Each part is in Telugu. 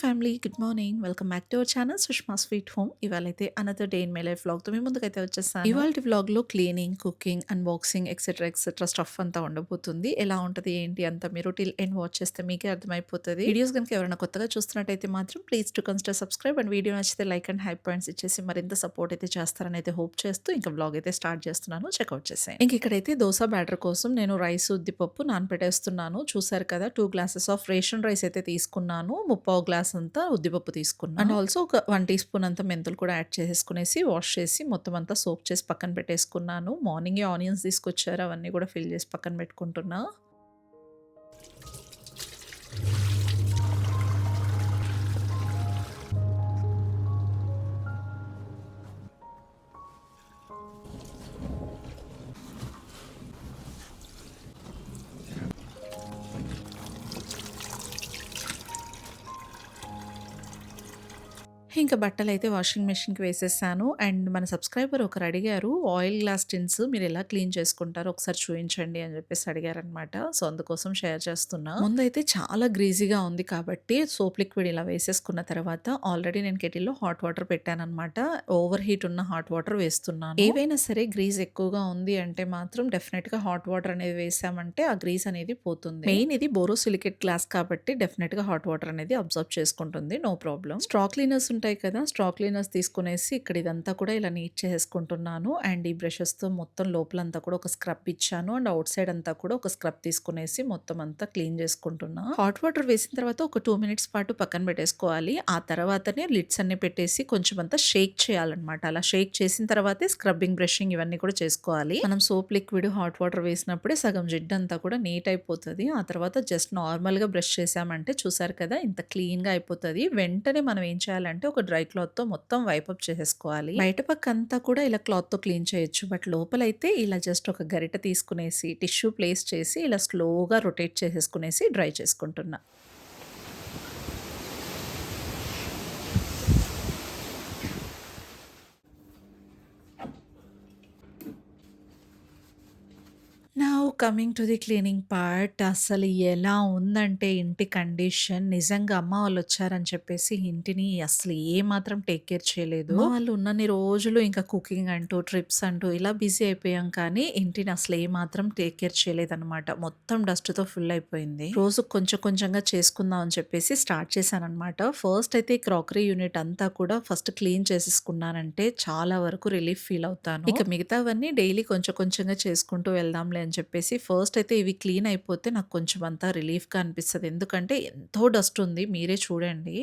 Family good morning. Welcome back to our channel Sushma sweet home. ఇవాళైతే another day in my life వ్లాగ్‌తో మీ ముందుకైతే వచ్చేసాను. ఇవాల్టి వ్లాగ్‌లో cleaning, cooking, unboxing etcetera stuff అంతా ఉండబోతుంది. ఎలా ఉంటది ఏంటి అంతా మీరు టిల్ ఎండ్ వాచ్ చేస్తే మీకే అర్థమైపోతది. వీడియోస్ గనుక ఎవరైనా కొత్తగా చూస్తున్నట్టయితే మాత్రం please do consider subscribe and video నచ్చితే లైక్ అండ్ హై పాయింట్స్ ఇచ్చేసి మరింత సపోర్ట్ అయితే చేస్తారని అయితే హోప్ చేస్తూ ఇంకా వ్లాగ్ అయితే స్టార్ట్ చేస్తున్నాను. చెక్‌ఔట్ చేసేయండి. ఇంక ఇక్కడైతే దోస బ్యాటర్ కోసం నేను రైస్, ఉద్దిపప్పు నానపెట్టేస్తున్నాను. చూసారు కదా 2 గ్లాసెస్ ఆఫ్ రేషన్ రైస్ అయితే తీసుకున్నాను. ముప్పావు గ్లాస్ అంతా ఉద్దిపప్పు తీసుకున్నా. అండ్ ఆల్సో ఒక 1 టీ స్పూన్ అంతా మెంతులు కూడా యాడ్ చేసేసుకునేసి వాష్ చేసి మొత్తం అంతా సోక్ చేసి పక్కన పెట్టేసుకున్నాను. మార్నింగే ఆనియన్స్ తీసుకొచ్చారు. అవన్నీ కూడా ఫిల్ చేసి పక్కన పెట్టుకుంటున్నా. ఇంకా బట్టలైతే వాషింగ్ మెషిన్‌కి వేసేసాను. అండ్ మన సబ్స్క్రైబర్ ఒకరు అడిగారు, ఆయిల్ గ్లాస్ టిన్స్ మీరెలా క్లీన్ చేసుకుంటారో ఒకసారి చూయించండి అని చెప్పేసి అడిగారనమాట. సో, అందుకోసం షేర్ చేస్తున్నా. ముందైతే చాలా గ్రీజీగా ఉంది కాబట్టి సోప్ లిక్విడ్ ఇలా వేసేసుకున్న తర్వాత ఆల్రెడీ నేను కెటిల్‌లో హాట్ వాటర్ పెట్టాననమాట. ఓవర్ హీట్ ఉన్న హాట్ వాటర్ వేస్తున్నాను. ఏవైనా సరే గ్రీజ్ ఎక్కువగా ఉంది అంటే మాత్రం డెఫినిట్‌గా హాట్ వాటర్ అనేది వేసామంటే ఆ గ్రీజ్ అనేది పోతుంది. మెయిన్ ఇది బోరోసిలికేట్ గ్లాస్ కాబట్టి డెఫినిట్‌గా హాట్ వాటర్ అనేది అబ్జర్వ్ చేసుకుంటుంది. No problem. స్ట్రా క్లీనర్స్ ఉంటాయి కదా! స్ట్రా క్లీనర్స్ తీసుకునేసి ఇక్కడ ఇదంతా కూడా ఇలా నీట్ చేసేసుకుంటున్నాను. అండ్ ఈ బ్రషెస్‌తో మొత్తం లోపలంతా కూడా ఒక స్క్రబ్ ఇచ్చాను. అండ్ ఔట్ సైడ్ అంతా కూడా ఒక స్క్రబ్ తీసుకునేసి మొత్తం అంతా క్లీన్ చేసుకుంటున్నా. హాట్ వాటర్ వేసిన తర్వాత ఒక 2 మినిట్స్ పాటు పక్కన పెట్టేసుకోవాలి. ఆ తర్వాతనే లిడ్స్ అన్ని పెట్టేసి కొంచెం అంతా షేక్ చేయాలన్నమాట. అలా షేక్ చేసిన తర్వాతే స్క్రబ్బింగ్, బ్రషింగ్ ఇవన్నీ కూడా చేసుకోవాలి. మనం సోప్ లిక్విడ్, హాట్ వాటర్ వేసినప్పుడే సగం జిడ్డంతా కూడా నీట్ అయిపోతది. ఆ తర్వాత జస్ట్ నార్మల్‌గా బ్రష్ చేసామంటే చూసారు కదా! ఇంత క్లీన్‌గా అయిపోతది. వెంటనే మనం ఏం చేయాలంటే ఒక డ్రై క్లాత్‌తో మొత్తం వైప్ అప్ చేసేసుకోవాలి. బయట పక్కంతా కూడా ఇలా క్లాత్‌తో క్లీన్ చేయొచ్చు. బట్ లోపలైతే ఇలా జస్ట్ ఒక గరిట తీసుకునేసి టిష్యూ ప్లేస్ చేసి ఇలా స్లోగా రొటేట్ చేసేసుకునేసి డ్రై చేసుకుంటున్నా. Now coming to the cleaning part. అసలు ఎలా ఉందంటే ఇంటి కండిషన్, నిజంగా అమ్మ వాళ్ళొచ్చారని చెప్పేసి ఇంటిని అసలు ఏమాత్రం టేక్ కేర్ చేయలేదు. అమ్మ వాళ్ళు ఉన్నన్ని రోజులు ఇంకా కుకింగ్ అంటూ, ట్రిప్స్ అంటూ ఇలా బిజీ అయిపోయాం కానీ ఇంటిని అసలు ఏమాత్రం టేక్ కేర్ చేయలేదనమాట. మొత్తం డస్ట్‌తో ఫుల్ అయిపోయింది. రోజుకి కొంచెం కొంచెంగా చేసుకుందాం అని చెప్పేసి స్టార్ట్ చేశాననమాట. ఫస్ట్ అయితే ఈ క్రాకరీ యూనిట్ అంతా కూడా ఫస్ట్ క్లీన్ చేసేసుకున్నానంటే చాలా వరకు రిలీఫ్ ఫీల్ అవుతాను. ఇక మిగతావన్నీ డైలీ కొంచెం కొంచెంగా చేసుకుంటూ వెళ్దాంలే అని చెప్పేసి ఫస్ట్ అయితే ఇవి క్లీన్ అయిపోతే నాకు కొంచెం అంతా రిలీఫ్‌గా అనిపిస్తది. ఎందుకంటే ఎంతో డస్ట్ ఉంది. మీరే చూడండి.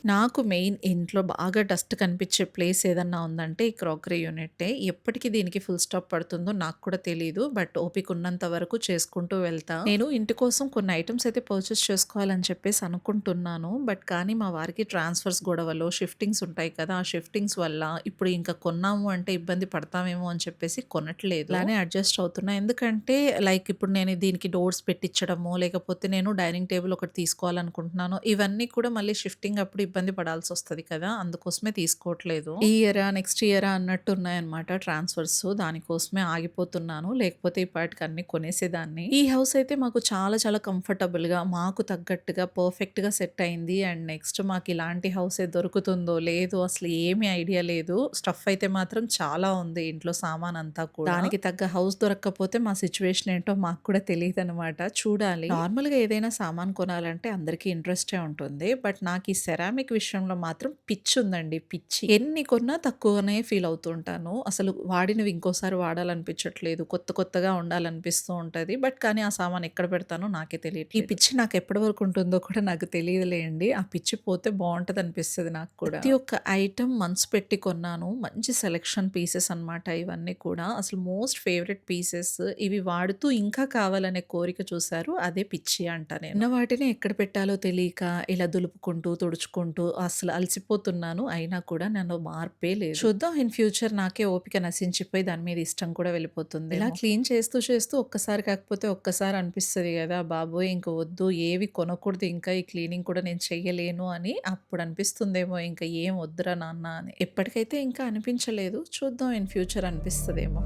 నాకు మెయిన్ ఇంట్లో బాగా డస్ట్ కనిపించే ప్లేస్ ఏదన్నా ఉందంటే ఈ క్రాకరీ యూనిట్టే. ఎప్పటికి దీనికి ఫుల్ స్టాప్ పడుతుందో నాకు కూడా తెలీదు. బట్ ఓపిక ఉన్నంత వరకు చేసుకుంటూ వెళ్తా. నేను ఇంటి కోసం కొన్ని ఐటెమ్స్ అయితే పర్చేస్ చేసుకోవాలని చెప్పేసి అనుకుంటున్నాను. బట్ కానీ మా వారికి ట్రాన్స్‌ఫర్స్ గొడవలో షిఫ్టింగ్స్ ఉంటాయి కదా! ఆ షిఫ్టింగ్స్ వల్ల ఇప్పుడు ఇంకా కొన్నాము అంటే ఇబ్బంది పడతామేమో అని చెప్పేసి కొనట్లేదు. అలానే అడ్జస్ట్ అవుతున్నా. ఎందుకంటే లైక్ ఇప్పుడు నేను దీనికి డోర్స్ పెట్టించడమో, లేకపోతే నేను డైనింగ్ టేబుల్ ఒకటి తీసుకోవాలనుకుంటున్నాను. ఇవన్నీ కూడా మళ్ళీ షిఫ్టింగ్ అప్పుడు ఇబ్బంది పడాల్సొస్తది కదా! అందుకోసమే తీసుకోవట్లేదు. ఈ ఇయరా, నెక్స్ట్ ఇయరా అన్నట్టు ఉన్నాయన్నమాట ట్రాన్స్‌ఫర్స్. దానికోసమే ఆగిపోతున్నాను. లేకపోతే ఈ పాటికి అన్నీ కొనేసేదాన్ని. ఈ హౌస్ అయితే మాకు చాలా చాలా కంఫర్టబుల్‌గా, మాకు తగ్గట్టుగా పర్ఫెక్ట్‌గా సెట్ అయింది. అండ్ నెక్స్ట్ మాకు ఇలాంటి హౌసే దొరుకుతుందో లేదో అసలు ఏమి ఐడియా లేదు. స్టఫ్ అయితే మాత్రం చాలా ఉంది ఇంట్లో సామానంతా కూడా. దానికి తగ్గ హౌస్ దొరక్కపోతే మా సిట్యుయేషన్ ఏంటో మాకు కూడా తెలీదనమాట. చూడాలి. నార్మల్‌గా ఏదైనా సామాను కొనాలంటే అందరికీ ఇంట్రెస్టే ఉంటుంది. బట్ నాకు ఈ సెరామిక్ విషయంలో మాత్రం పిచ్చుందండి. పిచ్చి. ఎన్ని కొన్నా తక్కువనే ఫీల్ అవుతూ ఉంటాను. అసలు వాడినవి ఇంకోసారి వాడాలనిపించట్లేదు. కొత్త కొత్తగా ఉండాలనిపిస్తూ ఉంటది. బట్ కానీ ఆ సామాను ఎక్కడ పెడతానో నాకే తెలియట్లేదు. ఈ పిచ్చి నాకు ఎప్పటి వరకు ఉంటుందో కూడా నాకు తెలియదులేండి. ఆ పిచ్చి పోతే బావుంటదనిపిస్తది నాకు కూడా. ప్రతి ఒక్క ఐటెమ్ మనసు పెట్టి కొన్నాను. మంచి సెలక్షన్ పీసెస్ అన్నమాట ఇవన్నీ కూడా. అసలు మోస్ట్ ఫేవరెట్ పీసెస్. ఇవి వాడుతూ ఇంకా కావాలనే కోరిక చూసారు. అదే పిచ్చి అంట నేను. ఉన్న వాటిని ఎక్కడ పెట్టాలో తెలియక ఇలా దులుపుకుంటూ, తుడుచుకుంటూ అసలు అలసిపోతున్నాను. అయినా కూడా నన్ను మార్పే లేదు. చూద్దాం ఇన్ ఫ్యూచర్ నాకే ఓపిక నశించిపోయి దాని మీద ఇష్టం కూడా వెళ్ళిపోతుంది. ఇలా క్లీన్ చేస్తూ చేస్తూ ఒక్కసారి కాకపోతే ఒక్కసారి అనిపిస్తది గదా! బాబోయ్! ఇంక వద్దు ఏవి కొనకూడదు ఇంకా ఈ క్లీనింగ్ కూడా నేను చెయ్యలేను అని అప్పుడు అనిపిస్తుందేమో ఇంకా ఏం వద్దురా నాన్న అని. ఎప్పటికైతే ఇంకా అనిపించలేదు. చూద్దాం ఇన్ ఫ్యూచర్ అనిపిస్తదేమో.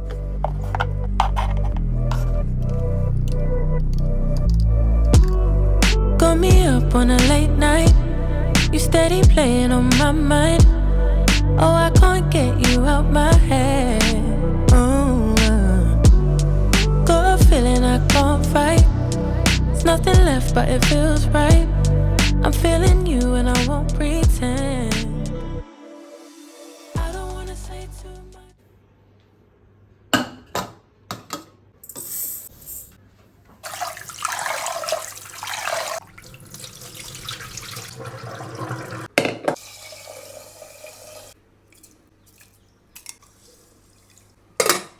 me up on a late night. You steady playing on my mind. Oh, I can't get you out my head. Got a feeling I can't fight. There's nothing left but it feels right. I'm feeling you and I won't pretend. I don't wanna say too much.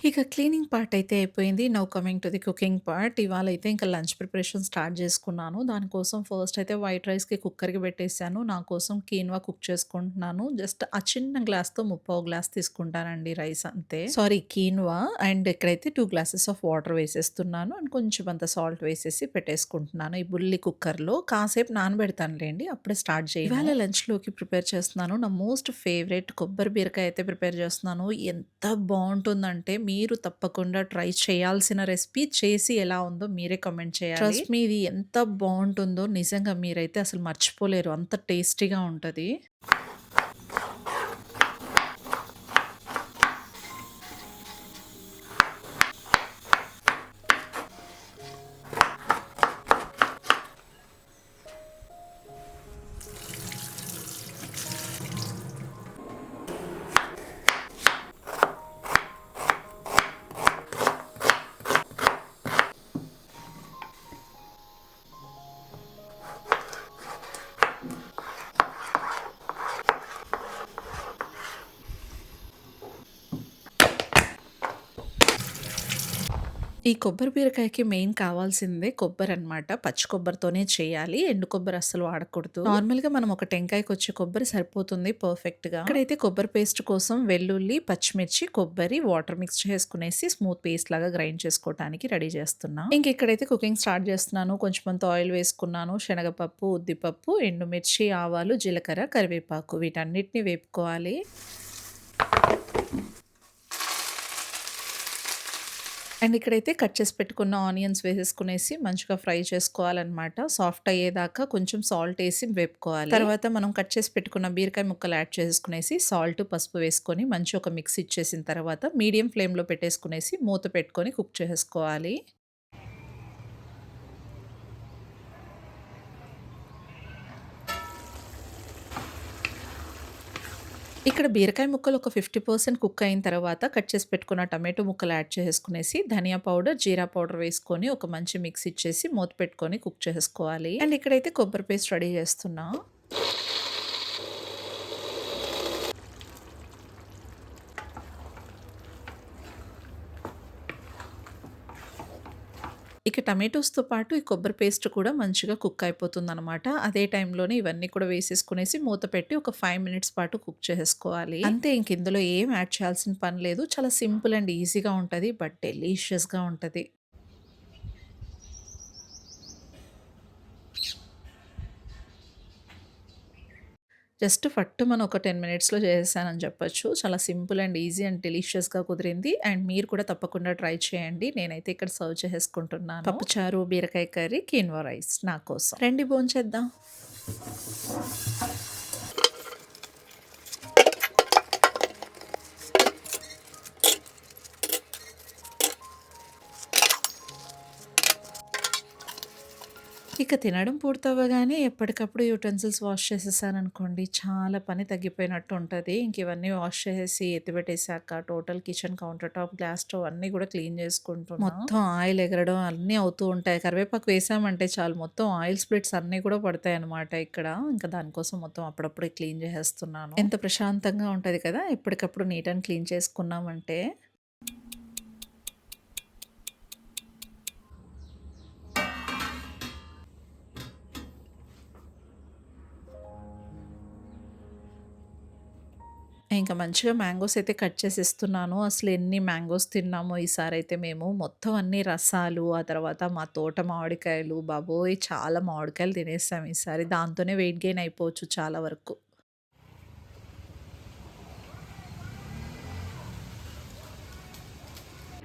ఇక క్లీనింగ్ పార్ట్ అయితే అయిపోయింది. Now coming to the cooking part. ఇవాళైతే ఇంకా లంచ్ ప్రిపరేషన్ స్టార్ట్ చేసుకున్నాను. దానికోసం ఫస్ట్ అయితే వైట్ రైస్‌కి కుక్కర్‌కి పెట్టేసాను. నా కోసం కీన్వా కుక్ చేసుకుంటున్నాను. జస్ట్ ఆ చిన్న గ్లాస్‌తో ముప్పావు గ్లాస్ తీసుకుంటానండి రైస్ అంతే. Sorry quinoa. అండ్ ఇక్కడైతే 2 గ్లాసెస్ ఆఫ్ వాటర్ వేసేస్తున్నాను. అండ్ కొంచెం అంత సాల్ట్ వేసేసి పెట్టేసుకుంటున్నాను. ఈ బుల్లి కుక్కర్‌లో కాసేపు నానబెడతానులేండి. అప్పుడే స్టార్ట్ చేయను. ఇవాళ లంచ్‌లోకి ప్రిపేర్ చేస్తున్నాను. నా మోస్ట్ ఫేవరెట్ కొబ్బరి బీరకాయ అయితే ప్రిపేర్ చేస్తున్నాను. ఎంత బావుంటుందంటే మీరు తప్పకుండా ట్రై చేయాల్సిన రెసిపీ. చేసి ఎలా ఉందో మీరే కామెంట్ చేయాలి. ట్రస్ట్ మీ, ఇది ఎంత బావుంటుందో నిజంగా మీరైతే అసలు మర్చిపోలేరు. అంత టేస్టీగా ఉంటది. ఈ కొబ్బరి బీరకాయకి మెయిన్ కావాల్సిందే కొబ్బరనమాట. పచ్చి కొబ్బరితోనే చేయాలి. ఎండు కొబ్బరి అస్సలు వాడకూడదు. నార్మల్‌గా మనం ఒక టెంకాయకొచ్చే కొబ్బరి సరిపోతుంది పర్ఫెక్ట్‌గా. ఇక్కడైతే కొబ్బరి పేస్ట్ కోసం వెల్లుల్లి, పచ్చిమిర్చి, కొబ్బరి, వాటర్ మిక్స్ చేసుకునేసి స్మూత్ పేస్ట్ లాగా గ్రైండ్ చేసుకోవటానికి రెడీ చేస్తున్నా. ఇంక ఇక్కడైతే కుకింగ్ స్టార్ట్ చేస్తున్నాను. కొంచెమంత ఆయిల్ వేసుకున్నాను. శనగపప్పు, ఉద్దిపప్పు, ఎండుమిర్చి, ఆవాలు, జీలకర్ర, కరివేపాకు వీటన్నిటిని వేపుకోవాలి. అండ్ ఇక్కడైతే కట్ చేసి పెట్టుకున్న ఆనియన్స్ వేసేసుకునేసి మంచిగా ఫ్రై చేసుకోవాలనమాట. సాఫ్ట్ అయ్యేదాకా కొంచెం సాల్ట్ వేసి వేపుకోవాలి. తర్వాత మనం కట్ చేసి పెట్టుకున్న బీరకాయ ముక్కలు యాడ్ చేసుకునేసి సాల్ట్, పసుపు వేసుకొని మంచి ఒక మిక్స్ ఇచ్చేసిన తర్వాత మీడియం ఫ్లేమ్‌లో పెట్టేసుకునేసి మూత పెట్టుకొని కుక్ చేసుకోవాలి. ఇక్కడ బీరకాయ ముక్కలు ఒక 50% కుక్ అయిన తర్వాత కట్ చేసి పెట్టుకున్న టమాటో ముక్కలు యాడ్ చేసుకునేసి ధనియా పౌడర్, జీరా పౌడర్ వేసుకొని ఒక మంచి మిక్స్ ఇచ్చేసి మూత పెట్టుకొని కుక్ చేసుకోవాలి. అండ్ ఇక్కడైతే కొబ్బరి పేస్ట్ రెడీ చేస్తున్నా. ఇక టమాటోస్‌తో పాటు ఈ కొబ్బరి పేస్ట్ కూడా మంచిగా కుక్ అయిపోతుందనమాట. అదే టైంలోనే ఇవన్నీ కూడా వేసేసుకునేసి మూత పెట్టి ఒక 5 మినిట్స్ పాటు కుక్ చేసేసుకోవాలి. అంతే, ఇంక ఇందులో ఏం యాడ్ చేయాల్సిన పని లేదు. చాలా సింపుల్ అండ్ ఈజీగా ఉంటది. బట్ డెలీషియస్‌గా ఉంటది. జస్ట్ ఫట్టుమని ఒక 10 మినిట్స్‌లో చేసేసానని చెప్పొచ్చు. చాలా సింపుల్ అండ్ ఈజీ అండ్ డెలీషియస్‌గా కుదిరింది. అండ్ మీరు కూడా తప్పకుండా ట్రై చేయండి. నేనైతే ఇక్కడ సర్వ్ చేసేసుకుంటున్నాను. పప్పుచారు, బీరకాయ కర్రీ, కీన్వా రైస్ నా కోసం. రండి భోంచేద్దాం. ఇక తినడం పూర్తవ్వగానే ఎప్పటికప్పుడు యుటెన్సిల్స్ వాష్ చేసేసాననుకోండి, చాలా పని తగ్గిపోయినట్టు ఉంటది. ఇంక ఇవన్నీ వాష్ చేసేసి ఎత్తిపెట్టేసాక total kitchen counter top, gas stove అన్నీ కూడా క్లీన్ చేసుకుంటున్నా. మొత్తం ఆయిల్ ఎగరడం అన్నీ అవుతూ ఉంటాయి. కరివేపాకు వేసామంటే చాలు మొత్తం ఆయిల్ స్ప్లిట్స్ అన్నీ కూడా పడతాయన్నమాట ఇక్కడ. ఇంకా దానికోసం మొత్తం అప్పుడప్పుడే క్లీన్ చేసేస్తున్నాను. ఎంత ప్రశాంతంగా ఉంటది కదా ఎప్పటికప్పుడు నీట్ అండ్ క్లీన్ చేసుకున్నామంటే. ఇంకా మంచిగా మ్యాంగోస్ అయితే కట్ చేసి ఇస్తున్నాను. అసలు ఎన్ని మ్యాంగోస్ తిన్నామో ఈసారైతే మేము. మొత్తం అన్ని రసాలు, ఆ తర్వాత మా తోట మామిడికాయలు, బాబోయ్! చాలా మామిడికాయలు తినేసాం ఈసారి. దాంతోనే వెయిట్ గెయిన్ అయిపోవచ్చు చాలా వరకు.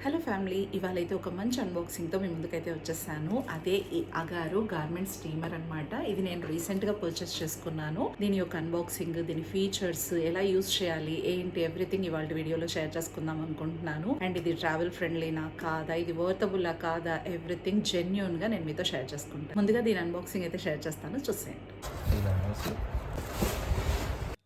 హలో ఫ్యామిలీ, ఇవాళైతే ఒక మంచి అన్బాక్సింగ్తో మీ ముందుకైతే వచ్చేసాను. అదే ఈ అగారో గార్మెంట్ స్టీమర్ అనమాట. ఇది నేను రీసెంట్గా పర్చేస్ చేసుకున్నాను. దీని యొక్క అన్బాక్సింగ్, దీని ఫీచర్స్, ఎలా యూస్ చేయాలి, ఏంటి ఎవ్రీథింగ్ ఇవాళ వీడియోలో షేర్ చేసుకుందాం అనుకుంటున్నాను. అండ్ ఇది ట్రావెల్ ఫ్రెండ్లీనా కాదా, ఇది వర్తబుల్లా కాదా, ఎవ్రీథింగ్ జెన్యూన్గా నేను మీతో షేర్ చేసుకుంటాను. ముందుగా దీని అన్బాక్సింగ్ అయితే షేర్ చేస్తాను, చూసేయండి.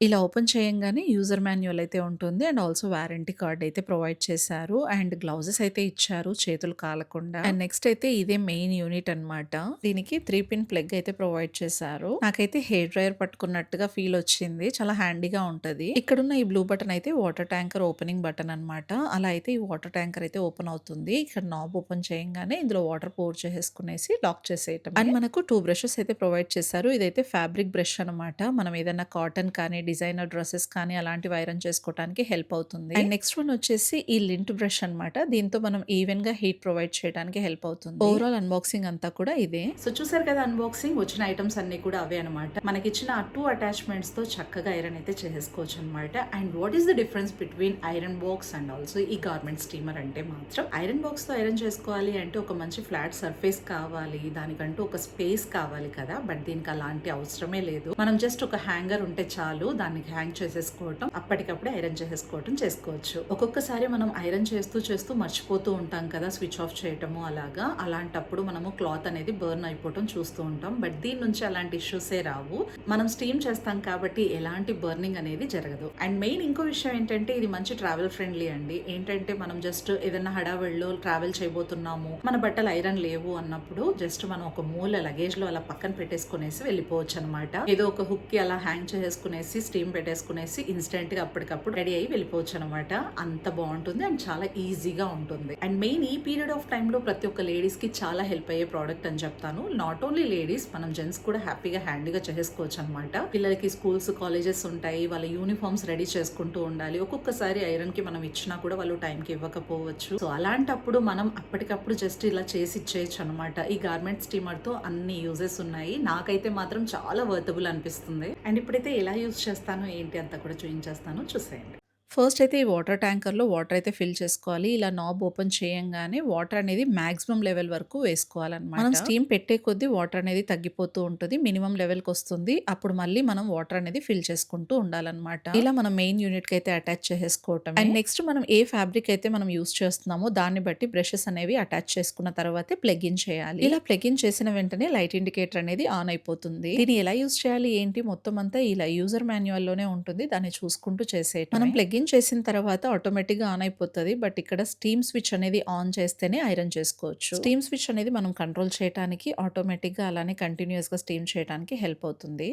ఇలా ఓపెన్ చేయంగానే యూజర్ మాన్యువల్ అయితే ఉంటుంది. అండ్ ఆల్సో వారంటీ కార్డ్ అయితే ప్రొవైడ్ చేశారు. అండ్ గ్లౌజెస్ అయితే ఇచ్చారు చేతులు కాలకుండా. అండ్ నెక్స్ట్ అయితే ఇదే మెయిన్ యూనిట్ అన్నమాట. దీనికి 3 పిన్ ప్లగ్ అయితే ప్రొవైడ్ చేశారు. నాకైతే హెయిర్ డ్రైయర్ పట్టుకున్నట్టుగా ఫీల్ వచ్చింది. చాలా హ్యాండీగా ఉంటది. ఇక్కడున్న ఈ బ్లూ బటన్ అయితే వాటర్ ట్యాంకర్ ఓపెనింగ్ బటన్ అన్నమాట. అలా అయితే ఈ వాటర్ ట్యాంకర్ అయితే ఓపెన్ అవుతుంది. ఇక్కడ నాబ్ ఓపెన్ చేయంగానే ఇందులో వాటర్ పోర్ చేసేసుకునేసి లాక్ చేసేయటం. అండ్ మనకు 2 బ్రషెస్ అయితే ప్రొవైడ్ చేశారు. ఇదైతే ఫ్యాబ్రిక్ బ్రష్ అనమాట. మనం ఏదైనా కాటన్ కానీ డిజైనర్ డ్రెస్సెస్ కానీ అలాంటివి ఐరన్ చేసుకోవడానికి హెల్ప్ అవుతుంది. అండ్ నెక్స్ట్ వన్ వచ్చేసి ఈ లింట్ బ్రష్ అన్నమాట. దీంతో మనం ఈవెన్ గా హీట్ ప్రొవైడ్ చేయడానికి హెల్ప్ అవుతుంది. ఓవరాల్ అన్బాక్సింగ్ అంతా కూడా ఇదే. సో చూసారు కదా అన్బాక్సింగ్, వచ్చిన ఐటమ్స్ అన్ని కూడా అవే అనమాట. మనకి ఇచ్చిన 2 అటాచ్మెంట్స్ తో చక్కగా ఐరన్ అయితే చేసుకోవచ్చు అనమాట. And what is the difference between iron box and also ఈ గార్మెంట్ స్టీమర్ అంటే మాత్రం, ఐరన్ బాక్స్ తో ఐరన్ చేసుకోవాలి అంటే ఒక మంచి ఫ్లాట్ సర్ఫేస్ కావాలి, దానికంటూ ఒక స్పేస్ కావాలి కదా. బట్ దీనికి అలాంటి అవసరమే లేదు. మనం జస్ట్ ఒక హ్యాంగర్ ఉంటే చాలు, దానికి హ్యాంగ్ చేసేసుకోవటం, అప్పటికప్పుడే ఐరన్ చేసేసుకోవటం చేసుకోవచ్చు. ఒక్కొక్కసారి మనం ఐరన్ చేస్తూ చేస్తూ మర్చిపోతూ ఉంటాం కదా, స్విచ్ ఆఫ్ చేయటము అలాగా. అలాంటప్పుడు మనము క్లాత్ అనేది బర్న్ అయిపోవటం చూస్తూ ఉంటాం. బట్ దీని నుంచి అలాంటి ఇష్యూసే రావు. మనం స్టీమ్ చేస్తాం కాబట్టి ఎలాంటి బర్నింగ్ అనేది జరగదు. అండ్ మెయిన్ ఇంకో విషయం ఏంటంటే, ఇది మంచి ట్రావెల్ ఫ్రెండ్లీ అండి. ఏంటంటే మనం జస్ట్ ఏదైనా హడావిడిలో ట్రావెల్ చేయబోతున్నాము, మన బట్టలు ఐరన్ లేవు అన్నప్పుడు జస్ట్ మనం ఒక మూల లగేజ్ లో అలా పక్కన పెట్టేసుకునేసి వెళ్ళిపోవచ్చు అనమాట. ఏదో ఒక హుక్ కి అలా హ్యాంగ్ చేసుకునేసి స్టీమ్ పెట్టేసుకునేసి ఇన్స్టెంట్ గా అప్పటికప్పుడు రెడీ అయ్యి వెళ్ళిపోవచ్చు అనమాట. అంత బాగుంటుంది అండ్ చాలా ఈజీగా ఉంటుంది. అండ్ మెయిన్ ఈ పీరియడ్ ఆఫ్ టైమ్ లో ప్రతి ఒక్క లేడీస్ కి చాలా హెల్ప్ అయ్యే ప్రోడక్ట్ అని చెప్తాను. నాట్ ఓన్లీ లేడీస్, మనం జెంట్స్ కూడా హ్యాపీగా హ్యాండీగా చేసుకోవచ్చు అనమాట. పిల్లలకి స్కూల్స్ కాలేజెస్ ఉంటాయి, వాళ్ళ యూనిఫామ్స్ రెడీ చేసుకుంటూ ఉండాలి. ఒక్కొక్కసారి ఐరన్ కి మనం ఇచ్చినా కూడా వాళ్ళు టైం కి ఇవ్వకపోవచ్చు. సో అలాంటప్పుడు మనం అప్పటికప్పుడు జస్ట్ ఇలా చేసి ఇచ్చేయచ్చు అనమాట. ఈ గార్మెంట్ స్టీమర్ తో అన్ని యూజెస్ ఉన్నాయి. నాకైతే మాత్రం చాలా వర్తబుల్ అనిపిస్తుంది. అండ్ ఇప్పుడైతే ఎలా యూజ్ చేస్తాను ఏంటి అంతా కూడా చూపించేస్తాను, చూసేయండి. ఫస్ట్ అయితే ఈ వాటర్ ట్యాంకర్లో వాటర్ అయితే ఫిల్ చేసుకోవాలి. ఇలా నాబ్ ఓపెన్ చేయంగానే వాటర్ అనేది మాక్సిమం లెవెల్ వరకు వేసుకోవాలన్నమాట. మనం స్టీమ్ పెట్టే కొద్దీ వాటర్ అనేది తగ్గిపోతూ ఉంటుంది, మినిమం లెవెల్కి వస్తుంది. అప్పుడు మళ్ళీ మనం వాటర్ అనేది ఫిల్ చేసుకుంటూ ఉండాలన్నమాట. ఇలా మనం మెయిన్ యూనిట్ కి అయితే అటాచ్ చేసుకోవటం. అండ్ నెక్స్ట్ మనం ఏ ఫ్యాబ్రిక్ అయితే మనం యూస్ చేస్తున్నామో దాన్ని బట్టి బ్రషెస్ అనేవి అటాచ్ చేసుకున్న తర్వాతే ప్లగ్ ఇన్ చేయాలి. ఇలా ప్లగ్ ఇన్ చేసిన వెంటనే లైట్ ఇండికేటర్ అనేది ఆన్ అయిపోతుంది. దీన్ని ఎలా యూస్ చేయాలి ఏంటి మొత్తం అంతా ఇలా యూజర్ మాన్యువల్ లోనే ఉంటుంది, దాన్ని చూసుకుంటూ చేసేయటం. మనం ప్లగ్ ఇన్ చేసిన తర్వాత ఆటోమేటిక్ గా ఆన్ అయిపోతుంది. బట్ ఇక్కడ స్టీమ్ స్విచ్ అనేది ఆన్ చేస్తేనే ఐరన్ చేసుకోవచ్చు. స్టీమ్ స్విచ్ అనేది మనం కంట్రోల్ చేయడానికి, ఆటోమేటిక్ గా అలానే కంటిన్యూస్ గా స్టీమ్ చేయడానికి హెల్ప్ అవుతుంది.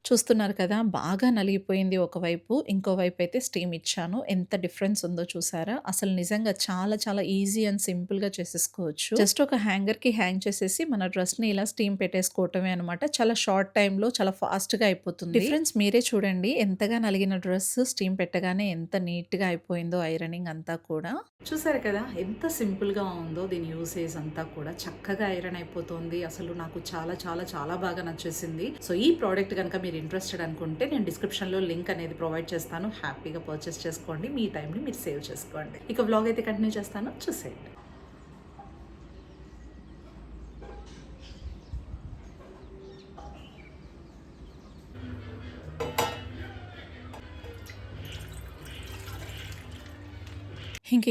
చూస్తున్నారు కదా, బాగా నలిగిపోయింది ఒకవైపు, ఇంకోవైపు అయితే స్టీమ్ ఇచ్చాను. ఎంత డిఫరెన్స్ ఉందో చూసారా. అసలు నిజంగా చాలా చాలా ఈజీ అండ్ సింపుల్ గా చేసేసుకోవచ్చు. జస్ట్ ఒక హ్యాంగర్ కి హ్యాంగ్ చేసేసి మన డ్రెస్ ని ఇలా స్టీమ్ పెట్టేసుకోవటమే అనమాట. చాలా షార్ట్ టైమ్ లో చాలా ఫాస్ట్ గా అయిపోతుంది. డిఫరెన్స్ మీరే చూడండి, ఎంతగా నలిగిన డ్రెస్ స్టీమ్ పెట్టగానే ఎంత నీట్ గా అయిపోయిందో ఐరనింగ్ అంతా కూడా. చూసారు కదా ఎంత సింపుల్ గా ఉందో. దీని యూసేజ్ అంతా కూడా చక్కగా ఐరన్ అయిపోతుంది. అసలు నాకు చాలా చాలా చాలా బాగా నచ్చేసింది. సో ఈ ప్రోడక్ట్ కనుక మీరు ఇంట్రెస్టెడ్ అనుకుంటే నేను డిస్క్రిప్షన్ లో లింక్ అనేది ప్రొవైడ్ చేస్తాను. హ్యాపీగా పర్చేస్ చేసుకోండి, మీ టైంని మీరు సేవ్ చేసుకోండి. ఇక వ్లాగ్ అయితే కంటిన్యూ చేస్తాను, చూసేయండి.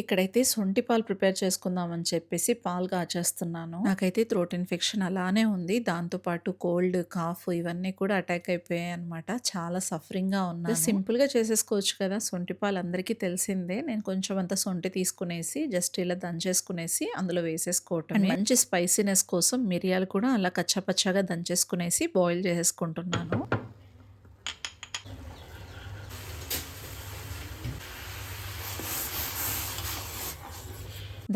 ఇక్కడైతే సొంటి పాలు ప్రిపేర్ చేసుకుందామని చెప్పేసి పాలు కాచేస్తున్నాను. నాకైతే థ్రోట్ ఇన్ఫెక్షన్ అలానే ఉంది. దాంతో పాటు కోల్డ్, కాఫ్ ఇవన్నీ కూడా అటాక్ అయిపోయాయి అనమాట. చాలా సఫరింగ్ గా ఉన్నాను. సింపుల్ గా చేసేసుకోవచ్చు కదా, సొంటి పాలు అందరికీ తెలిసిందే. నేను కొంచెం అంత సొంటి తీసుకునేసి జస్ట్ ఇలా దంచేసుకునేసి అందులో వేసేసుకోవటం. మంచి స్పైసీనెస్ కోసం మిరియాలు కూడా అలా కచ్చాపచ్చాగా దంచేసుకునేసి బాయిల్ చేసేసుకుంటున్నాను.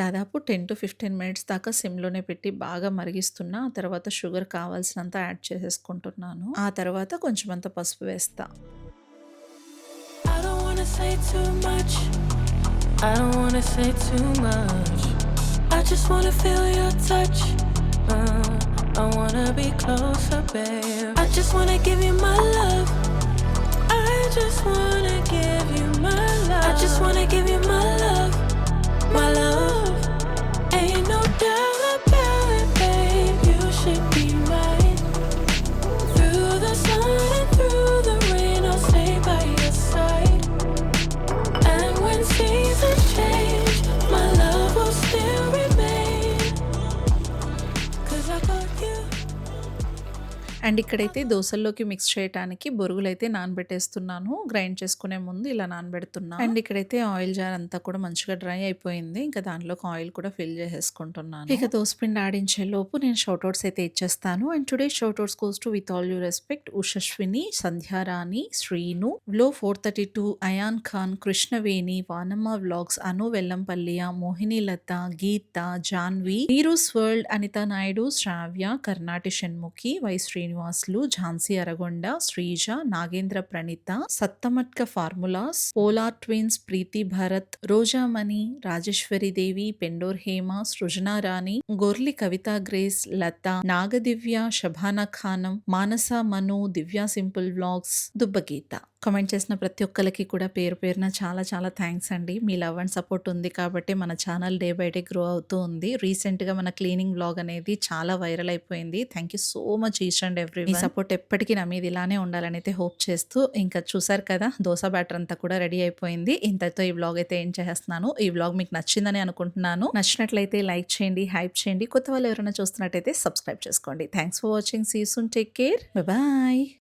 దాదాపు 10 to 15 మినిట్స్ దాకా సిమ్లోనే పెట్టి బాగా మరిగిస్తున్నా. ఆ తర్వాత షుగర్ కావాల్సినంత యాడ్ చేసేసుకుంటున్నాను. ఆ తర్వాత కొంచెం అంత పసుపు వేస్తా. I just wanna give you my love. I just wanna give you my love. I just wanna give you my love, my love. Ain't no doubt about it, babe. You should be mine. Through the sun and through the rain, I'll stay by your side. And when seasons change, my love will still remain. 'Cause I got you. And ఇక్కడైతే దోసల్లోకి మిక్స్ చేయటానికి బొరుగులైతే నానబెట్టేస్తున్నాను. గ్రైండ్ చేసుకునే ముందు ఇలా నానబెడుతున్నా. అండ్ ఇక్కడైతే ఆయిల్ జార్ అంతా కూడా మంచిగా డ్రై అయిపోయింది. ఇంకా దాంట్లోకి ఆయిల్ కూడా ఫిల్ చేసేసుకుంటున్నాను. ఇక దోసపిండి ఆడించే లోపు నేను షౌట్అవుట్స్ అయితే ఇచ్చేస్తాను. And today shoutouts goes to with all due respect Ushashwini, Sandhyarani, Srinu, వ్లో 432, Ayaan Khan, Krishnaveni, Vanamma vlogs, Anu Vellampalliya, Mohini Latha, Geetha, Janvi, Neeru's world, Anitha Naidu, Shravya, Karnati Shanmukhi, Y Srinivasulu, Jhansi Aragonda, Sreeja, Nagendra Praneetha, Sattamatka formulas, polar twins, Preethi Bharath, Rojamani, Rajeshwari Devi, Pendor Hema, Srujana Rani, Gorli Kavitha Grace, Latha, Nagadivya, Shabana Khanam, Manasa Manu, Divya simple vlogs, Dubbageetha. Comment చేసిన ప్రతి ఒక్కరికి కూడా పేరు పేరున చాలా చాలా థ్యాంక్స్ అండి. మీ లవ్ అండ్ సపోర్ట్ ఉంది కాబట్టి మన channel day by day grow అవుతూ ఉంది. రీసెంట్గా మన క్లీనింగ్ వ్లాగ్ అనేది చాలా వైరల్ అయిపోయింది. Thank you so much each and every. Me support ఎప్పటికీ నా మీద ఇలానే ఉండాలని అయితే హోప్ చేస్తూ, ఇంకా చూసారు కదా దోశ బ్యాటర్ అంతా కూడా రెడీ అయిపోయింది. ఇంతతో ఈ వ్లాగ్ అయితే ఏం చేస్తున్నాను. ఈ వ్లాగ్ మీకు నచ్చిందని అనుకుంటున్నాను. నచ్చినట్లయితే లైక్ చేయండి, హైప్ చేయండి. కొత్త వాళ్ళు ఎవరైనా చూస్తున్నట్టయితే సబ్స్క్రైబ్ చేసుకోండి. Thanks for watching. See you soon. Take care. Bye.